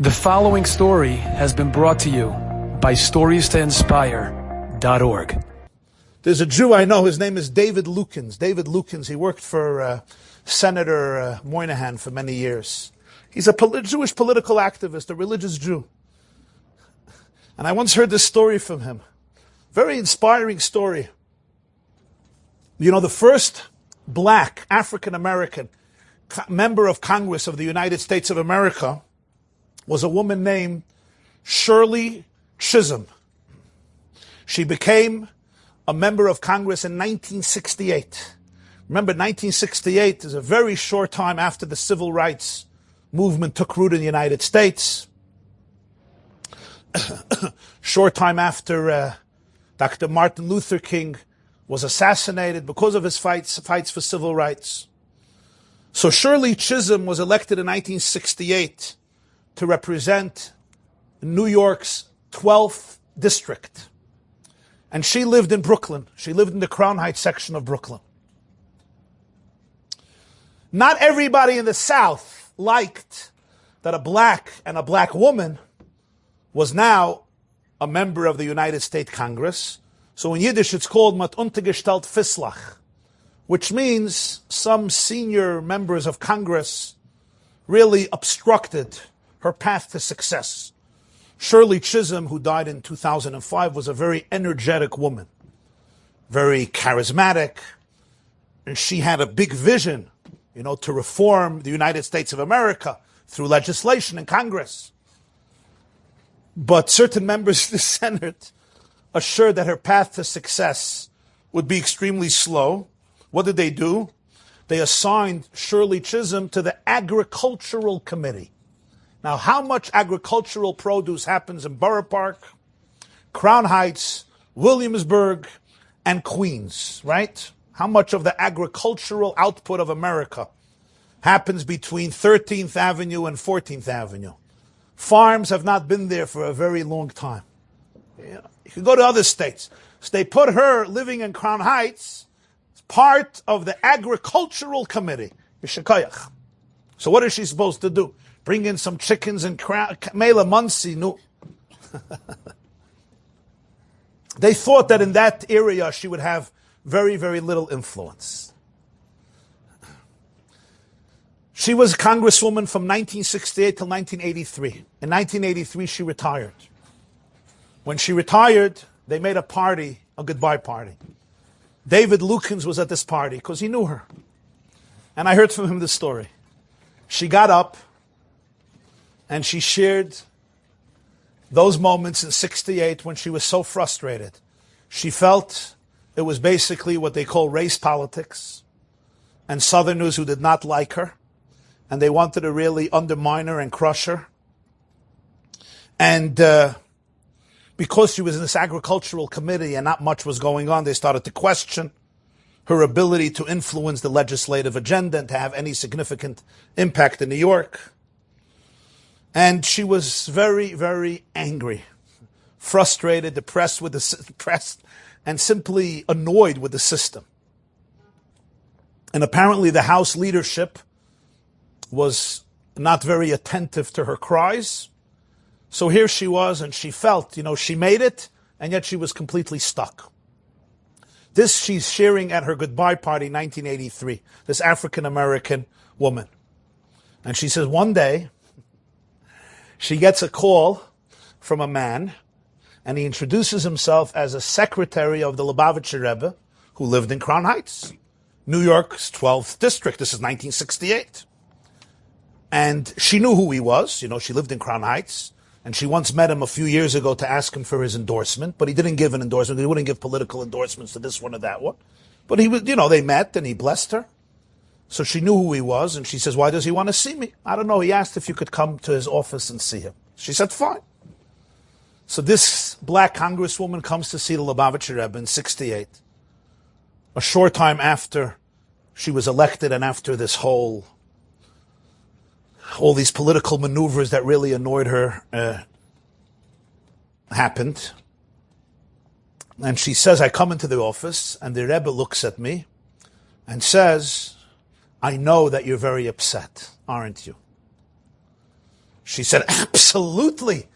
The following story has been brought to you by StoriesToInspire.org. There's a Jew I know, his name is David Lukens. David Lukens, he worked for Senator Moynihan for many years. He's a Jewish political activist, a religious Jew. And I once heard this story from him. Very inspiring story. You know, the first black African-American member of Congress of the United States of America was a woman named Shirley Chisholm. She became a member of Congress in 1968. Remember, 1968 is a very short time after the civil rights movement took root in the United States. Short time after Dr. Martin Luther King was assassinated because of his fights for civil rights. So Shirley Chisholm was elected in 1968 to represent New York's 12th district. And she lived in Brooklyn. She lived in the Crown Heights section of Brooklyn. Not everybody in the South liked that a black woman was now a member of the United States Congress. So in Yiddish it's called mat untergestellt Fislach, which means some senior members of Congress really obstructed her path to success. Shirley Chisholm, who died in 2005, was a very energetic woman, very charismatic, and she had a big vision, to reform the United States of America through legislation in Congress. But certain members of the Senate assured that her path to success would be extremely slow. What did they do? They assigned Shirley Chisholm to the Agricultural Committee. Now, how much agricultural produce happens in Borough Park, Crown Heights, Williamsburg, and Queens, right? How much of the agricultural output of America happens between 13th Avenue and 14th Avenue? Farms have not been there for a very long time. You can go to other states. So they put her living in Crown Heights as part of the Agricultural Committee. So what is she supposed to do? Bring in some chickens and Mela Muncie. No. They thought that in that area she would have very, very little influence. She was a congresswoman from 1968 till 1983. In 1983, she retired. When she retired, they made a party, a goodbye party. David Lukens was at this party because he knew her. And I heard from him this story. She got up and she shared those moments in 68 when she was so frustrated. She felt it was basically what they call race politics and Southerners who did not like her. And they wanted to really undermine her and crush her. And because she was in this agricultural committee and not much was going on, they started to question her ability to influence the legislative agenda and to have any significant impact in New York. And she was very, very angry, frustrated, depressed, and simply annoyed with the system. And apparently the House leadership was not very attentive to her cries. So here she was, and she felt, she made it, and yet she was completely stuck. This she's sharing at her goodbye party in 1983, this African-American woman. And she says one day, she gets a call from a man, and he introduces himself as a secretary of the Lubavitcher Rebbe, who lived in Crown Heights, New York's 12th district. This is 1968. And she knew who he was. She lived in Crown Heights. And she once met him a few years ago to ask him for his endorsement. But he didn't give an endorsement. He wouldn't give political endorsements to this one or that one. But he was, they met and he blessed her. So she knew who he was. And she says, why does he want to see me? I don't know. He asked if you could come to his office and see him. She said, fine. So this black congresswoman comes to see the Lubavitcher Rebbe in 68. A short time after she was elected and after this all these political maneuvers that really annoyed her happened. And she says, I come into the office and the Rebbe looks at me and says, I know that you're very upset, aren't you? She said, absolutely,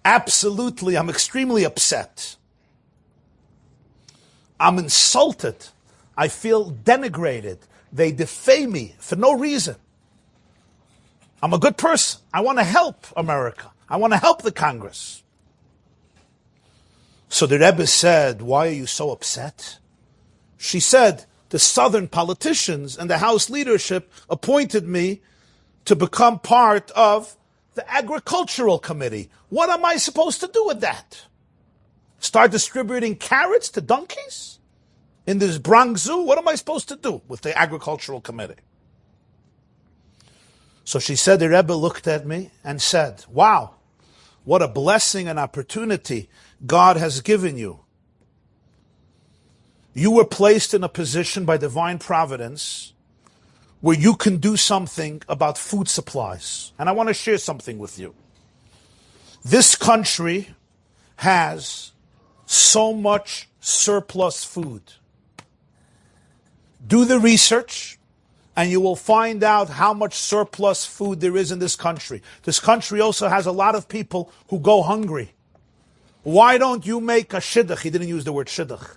absolutely, I'm extremely upset. I'm insulted. I feel denigrated. They defame me for no reason. I'm a good person. I want to help America. I want to help the Congress. So the Rebbe said, why are you so upset? She said, the Southern politicians and the House leadership appointed me to become part of the Agricultural Committee. What am I supposed to do with that? Start distributing carrots to donkeys in this Bronx Zoo? What am I supposed to do with the Agricultural Committee? So she said, the Rebbe looked at me and said, wow, what a blessing and opportunity God has given you. You were placed in a position by divine providence where you can do something about food supplies. And I want to share something with you. This country has so much surplus food. Do the research, and you will find out how much surplus food there is in this country. This country also has a lot of people who go hungry. Why don't you make a shidduch? He didn't use the word shidduch.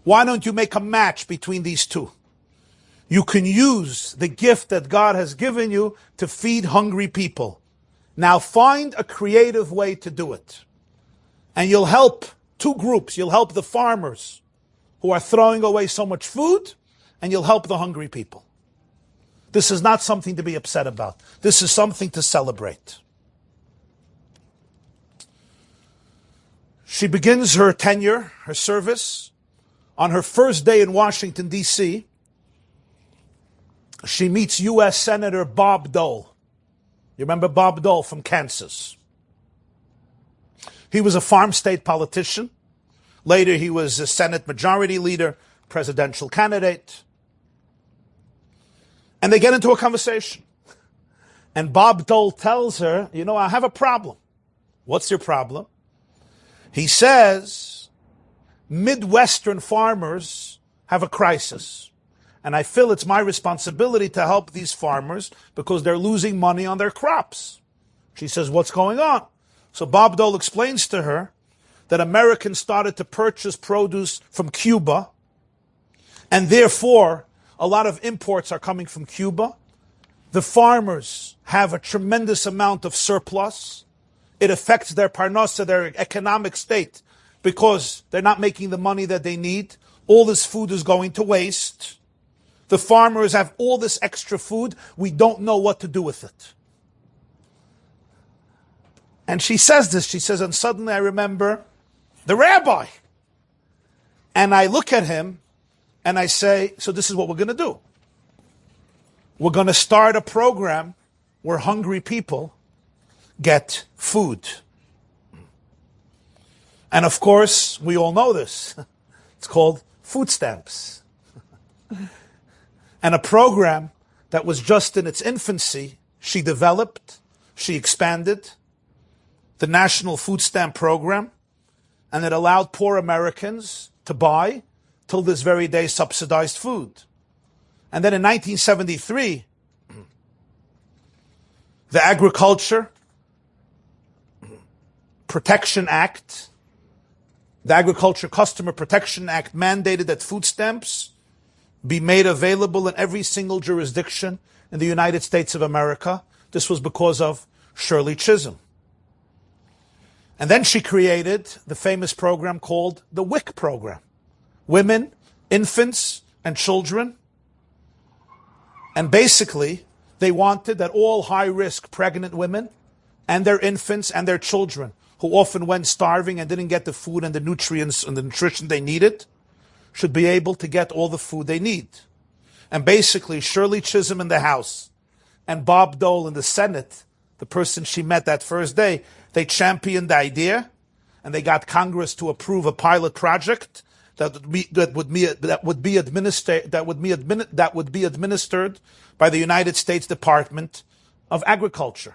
Why don't you make a match between these two? You can use the gift that God has given you to feed hungry people. Now find a creative way to do it. And you'll help two groups. You'll help the farmers who are throwing away so much food, and you'll help the hungry people. This is not something to be upset about. This is something to celebrate. She begins her tenure, her service. On her first day in Washington, D.C., she meets U.S. Senator Bob Dole. You remember Bob Dole from Kansas? He was a farm state politician. Later, he was a Senate Majority Leader, presidential candidate. And they get into a conversation. And Bob Dole tells her, you know, I have a problem. What's your problem? He says, Midwestern farmers have a crisis. And I feel it's my responsibility to help these farmers because they're losing money on their crops. She says, what's going on? So Bob Dole explains to her that Americans started to purchase produce from Cuba, and therefore a lot of imports are coming from Cuba. The farmers have a tremendous amount of surplus. It affects their parnasa, their economic state, because they're not making the money that they need. All this food is going to waste. The farmers have all this extra food. We don't know what to do with it. And she says this. She says, and suddenly I remember the rabbi. And I look at him and I say, so this is what we're going to do. We're going to start a program where hungry people get food. And of course, we all know this. It's called food stamps. And a program that was just in its infancy, she developed, she expanded the National Food Stamp Program, and it allowed poor Americans to buy, till this very day, subsidized food. And then in 1973, the Agriculture Protection Act, the Agriculture Customer Protection Act mandated that food stamps be made available in every single jurisdiction in the United States of America. This was because of Shirley Chisholm. And then she created the famous program called the WIC program. Women, infants, and children. And basically, they wanted that all high-risk pregnant women and their infants and their children, who often went starving and didn't get the food and the nutrients and the nutrition they needed, should be able to get all the food they need. And basically, Shirley Chisholm in the House and Bob Dole in the Senate, the person she met that first day, they championed the idea, and they got Congress to approve a pilot project that would be administered by the United States Department of Agriculture.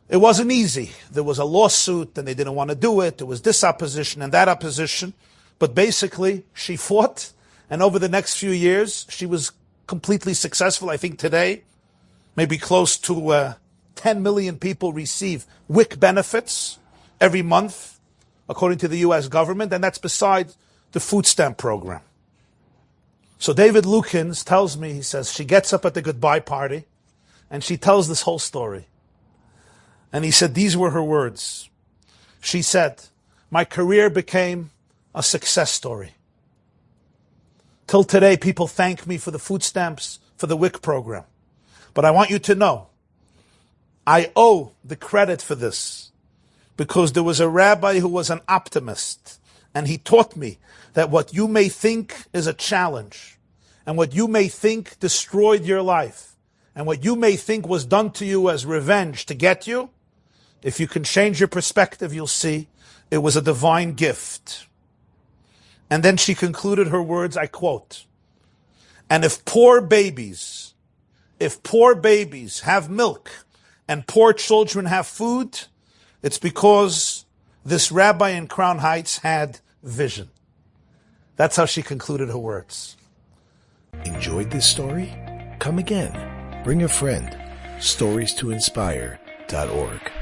It wasn't easy. There was a lawsuit, and they didn't want to do it. There was this opposition and that opposition. But basically, she fought, and over the next few years, she was completely successful. I think today, maybe close to 10 million people receive WIC benefits every month, according to the U.S. government, and that's besides the food stamp program. So David Lukens tells me, he says, she gets up at the goodbye party, and she tells this whole story. And he said, these were her words. She said, my career became a success story. Till today, people thank me for the food stamps, for the WIC program. But I want you to know, I owe the credit for this because there was a rabbi who was an optimist, and he taught me that what you may think is a challenge, and what you may think destroyed your life, and what you may think was done to you as revenge to get you, if you can change your perspective, you'll see it was a divine gift. And then she concluded her words, I quote, and if poor babies have milk and poor children have food, it's because this rabbi in Crown Heights had vision. That's how she concluded her words. Enjoyed this story? Come again. Bring a friend. StoriesToInspire.org